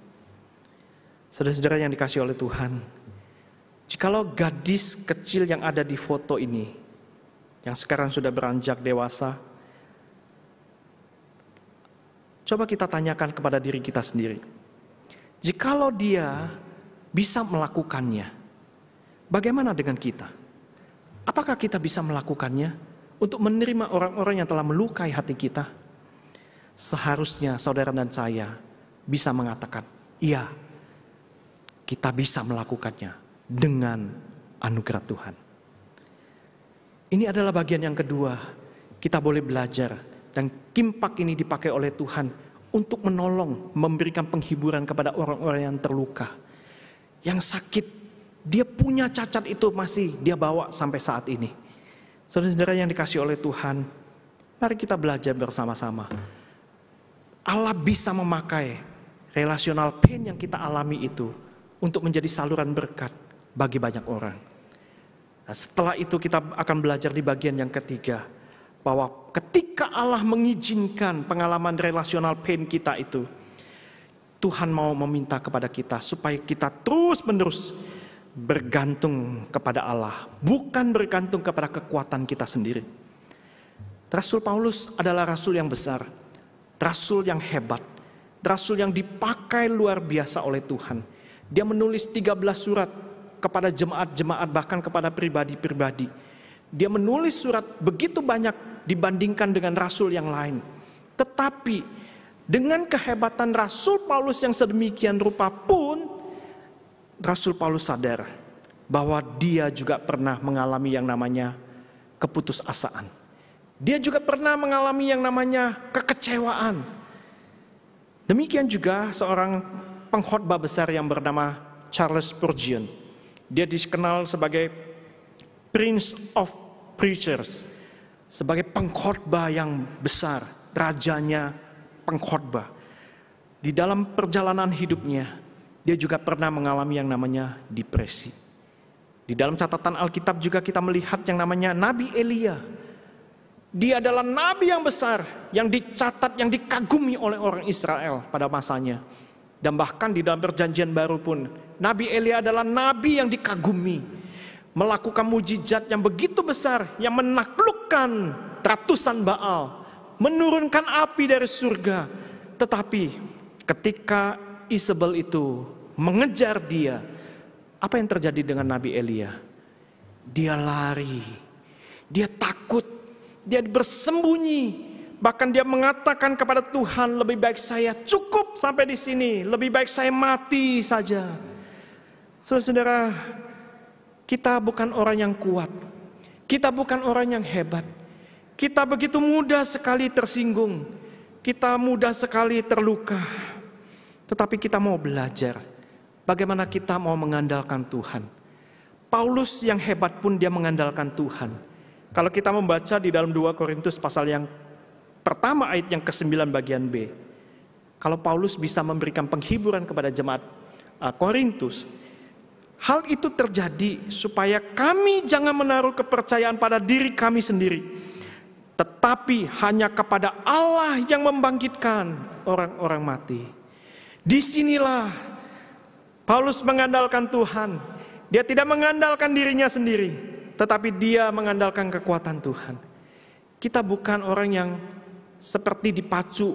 Saudara-saudara yang dikasihi oleh Tuhan, jikalau gadis kecil yang ada di foto ini, yang sekarang sudah beranjak dewasa, coba kita tanyakan kepada diri kita sendiri. Jikalau dia bisa melakukannya, bagaimana dengan kita? Apakah kita bisa melakukannya untuk menerima orang-orang yang telah melukai hati kita? Seharusnya saudara dan saya bisa mengatakan, iya, kita bisa melakukannya dengan anugerah Tuhan. Ini adalah bagian yang kedua. Kita boleh belajar dan kimpak ini dipakai oleh Tuhan untuk menolong, memberikan penghiburan kepada orang-orang yang terluka, yang sakit. Dia punya cacat itu masih dia bawa sampai saat ini. Saudara-saudara yang dikasihi oleh Tuhan, mari kita belajar bersama-sama. Allah bisa memakai relational pain yang kita alami itu untuk menjadi saluran berkat bagi banyak orang. Nah, setelah itu kita akan belajar di bagian yang ketiga, bahwa ketika Allah mengizinkan pengalaman relational pain kita itu, Tuhan mau meminta kepada kita supaya kita terus-menerus bergantung kepada Allah, bukan bergantung kepada kekuatan kita sendiri. Rasul Paulus adalah rasul yang besar, rasul yang hebat, rasul yang dipakai luar biasa oleh Tuhan. Dia menulis 13 surat kepada jemaat-jemaat, bahkan kepada pribadi-pribadi. Dia menulis surat begitu banyak dibandingkan dengan rasul yang lain. Tetapi dengan kehebatan Rasul Paulus yang sedemikian rupa pun, Rasul Paulus sadar bahwa dia juga pernah mengalami yang namanya keputusasaan. Dia juga pernah mengalami yang namanya kekecewaan. Demikian juga seorang pengkhotbah besar yang bernama Charles Spurgeon. Dia dikenal sebagai Prince of Preachers, sebagai pengkhotbah yang besar, rajanya pengkhotbah. Di dalam perjalanan hidupnya, dia juga pernah mengalami yang namanya depresi. Di dalam catatan Alkitab juga kita melihat yang namanya Nabi Elia. Dia adalah nabi yang besar, yang dicatat, yang dikagumi oleh orang Israel pada masanya. Dan bahkan di dalam perjanjian baru pun, Nabi Elia adalah nabi yang dikagumi. Melakukan mujizat yang begitu besar, yang menaklukkan ratusan Baal, menurunkan api dari surga. Tetapi ketika Isabel itu mengejar dia, apa yang terjadi dengan Nabi Elia? Dia lari, dia takut, dia bersembunyi. Bahkan dia mengatakan kepada Tuhan, lebih baik saya cukup sampai di sini, lebih baik saya mati saja. Saudara-saudara, kita bukan orang yang kuat, kita bukan orang yang hebat. Kita begitu mudah sekali tersinggung, kita mudah sekali terluka. Tetapi kita mau belajar bagaimana kita mau mengandalkan Tuhan. Paulus yang hebat pun dia mengandalkan Tuhan. Kalau kita membaca di dalam 2 Korintus pasal yang pertama ayat yang ke-9 bagian B. Kalau Paulus bisa memberikan penghiburan kepada jemaat Korintus, hal itu terjadi supaya kami jangan menaruh kepercayaan pada diri kami sendiri, tetapi hanya kepada Allah yang membangkitkan orang-orang mati. Disinilah Paulus mengandalkan Tuhan. Dia tidak mengandalkan dirinya sendiri, tetapi dia mengandalkan kekuatan Tuhan. Kita bukan orang yang seperti dipacu,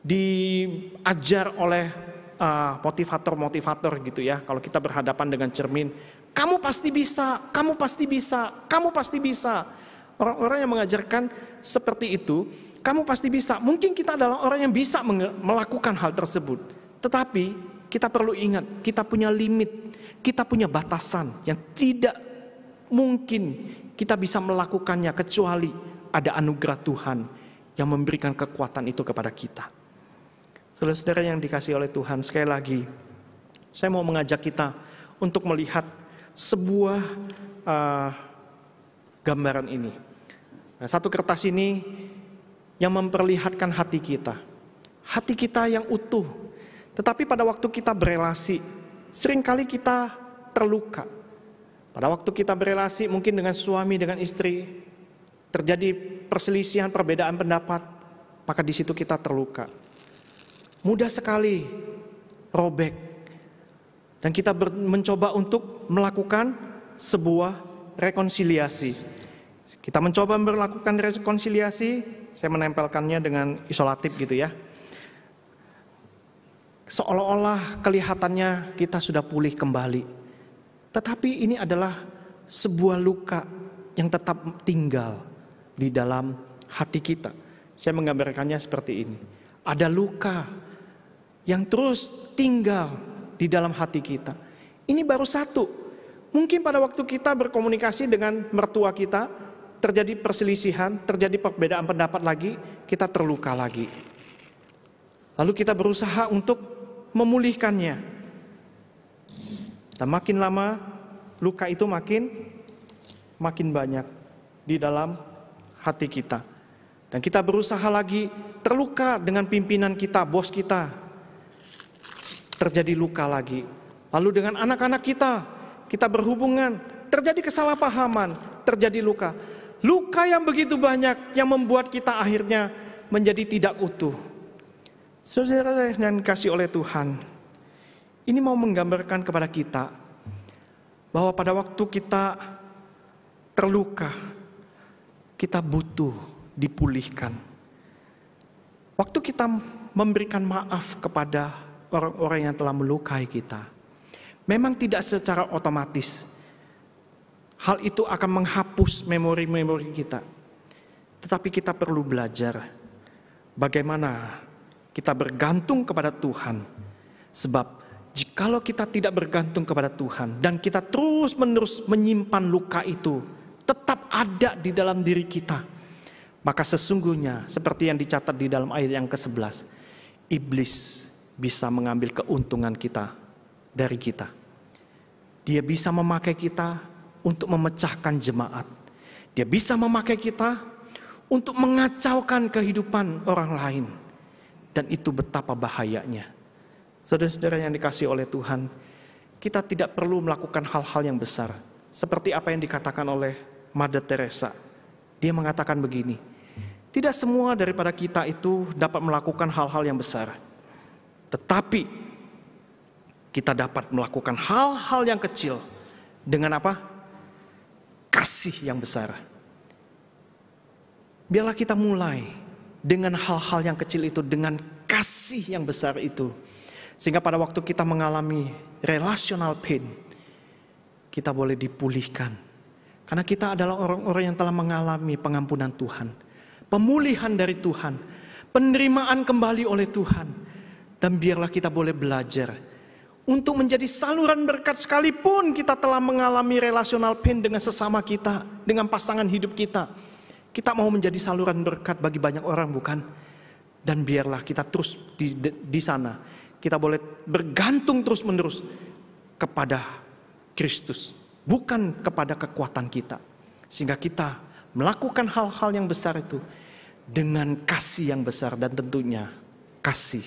diajar oleh motivator-motivator gitu ya. Kalau kita berhadapan dengan cermin, kamu pasti bisa, kamu pasti bisa, kamu pasti bisa. Orang-orang yang mengajarkan seperti itu, kamu pasti bisa. Mungkin kita adalah orang yang bisa melakukan hal tersebut. Tetapi kita perlu ingat, kita punya limit, kita punya batasan yang tidak mungkin kita bisa melakukannya kecuali ada anugerah Tuhan yang memberikan kekuatan itu kepada kita. Saudara-saudara yang dikasihi oleh Tuhan, sekali lagi saya mau mengajak kita untuk melihat sebuah gambaran ini. Nah, satu kertas ini yang memperlihatkan hati kita yang utuh. Tetapi pada waktu kita berelasi, seringkali kita terluka. Pada waktu kita berelasi mungkin dengan suami, dengan istri, terjadi perselisihan, perbedaan pendapat, maka di situ kita terluka. Mudah sekali robek. Dan kita mencoba untuk melakukan sebuah rekonsiliasi. Kita mencoba melakukan rekonsiliasi, saya menempelkannya dengan isolatif gitu ya. Seolah-olah kelihatannya kita sudah pulih kembali. Tetapi ini adalah sebuah luka yang tetap tinggal di dalam hati kita. Saya menggambarkannya seperti ini. Ada luka yang terus tinggal di dalam hati kita. Ini baru satu. Mungkin pada waktu kita berkomunikasi dengan mertua kita, terjadi perselisihan, terjadi perbedaan pendapat lagi, kita terluka lagi. Lalu kita berusaha untuk memulihkannya. Dan makin lama luka itu makin banyak di dalam hati kita. Dan kita berusaha lagi, terluka dengan pimpinan kita, bos kita. Terjadi luka lagi. Lalu dengan anak-anak kita berhubungan, terjadi kesalahpahaman, terjadi luka. Luka yang begitu banyak yang membuat kita akhirnya menjadi tidak utuh. Saudara yang dikasihi oleh Tuhan, ini mau menggambarkan kepada kita bahwa pada waktu kita terluka, kita butuh dipulihkan. Waktu kita memberikan maaf kepada orang-orang yang telah melukai kita, memang tidak secara otomatis hal itu akan menghapus memori-memori kita. Tetapi kita perlu belajar bagaimana kita bergantung kepada Tuhan. Sebab jikalau kita tidak bergantung kepada Tuhan dan kita terus-menerus menyimpan luka itu tetap ada di dalam diri kita, maka sesungguhnya seperti yang dicatat di dalam ayat yang ke-11, iblis bisa mengambil keuntungan kita dari kita. Dia bisa memakai kita untuk memecahkan jemaat. Dia bisa memakai kita untuk mengacaukan kehidupan orang lain. Dan itu betapa bahayanya. Saudara-saudara yang dikasihi oleh Tuhan, kita tidak perlu melakukan hal-hal yang besar. Seperti apa yang dikatakan oleh Mother Teresa. Dia mengatakan begini, tidak semua daripada kita itu dapat melakukan hal-hal yang besar. Tetapi kita dapat melakukan hal-hal yang kecil dengan apa? Kasih yang besar. Biarlah kita mulai dengan hal-hal yang kecil itu, dengan kasih yang besar itu. Sehingga pada waktu kita mengalami relational pain, kita boleh dipulihkan. Karena kita adalah orang-orang yang telah mengalami pengampunan Tuhan, pemulihan dari Tuhan, penerimaan kembali oleh Tuhan. Dan biarlah kita boleh belajar untuk menjadi saluran berkat sekalipun kita telah mengalami relational pain dengan sesama kita, dengan pasangan hidup kita. Kita mau menjadi saluran berkat bagi banyak orang, bukan? Dan biarlah kita terus di sana. Kita boleh bergantung terus-menerus kepada Kristus, bukan kepada kekuatan kita. Sehingga kita melakukan hal-hal yang besar itu dengan kasih yang besar dan tentunya kasih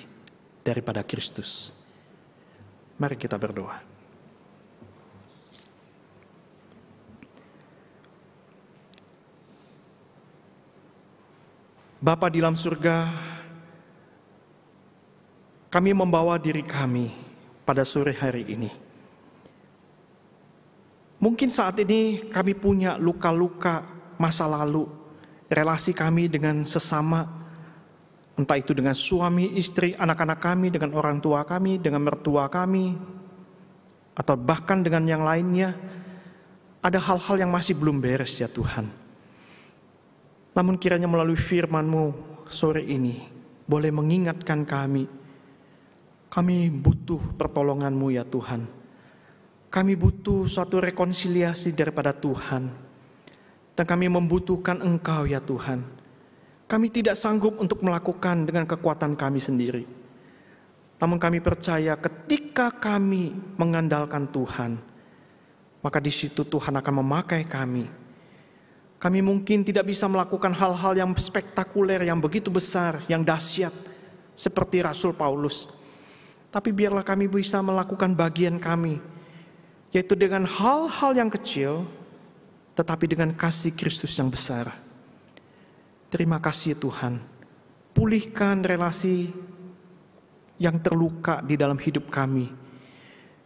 daripada Kristus. Mari kita berdoa. Bapa di dalam surga, kami membawa diri kami pada sore hari ini. Mungkin saat ini kami punya luka-luka masa lalu, relasi kami dengan sesama, entah itu dengan suami, istri, anak-anak kami, dengan orang tua kami, dengan mertua kami, atau bahkan dengan yang lainnya. Ada hal-hal yang masih belum beres ya Tuhan. Namun kiranya melalui firman-Mu sore ini boleh mengingatkan kami butuh pertolongan-Mu ya Tuhan. Kami butuh suatu rekonsiliasi daripada Tuhan. Dan kami membutuhkan Engkau ya Tuhan. Kami tidak sanggup untuk melakukan dengan kekuatan kami sendiri. Namun kami percaya ketika kami mengandalkan Tuhan, maka di situ Tuhan akan memakai kami. Kami mungkin tidak bisa melakukan hal-hal yang spektakuler, yang begitu besar, yang dahsyat, seperti Rasul Paulus. Tapi biarlah kami bisa melakukan bagian kami, yaitu dengan hal-hal yang kecil, tetapi dengan kasih Kristus yang besar. Terima kasih Tuhan, pulihkan relasi yang terluka di dalam hidup kami.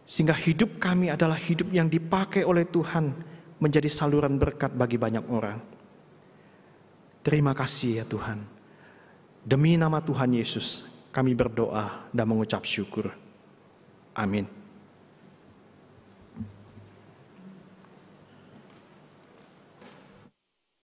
Sehingga hidup kami adalah hidup yang dipakai oleh Tuhan menjadi saluran berkat bagi banyak orang. Terima kasih ya Tuhan. Demi nama Tuhan Yesus kami berdoa dan mengucap syukur. Amin.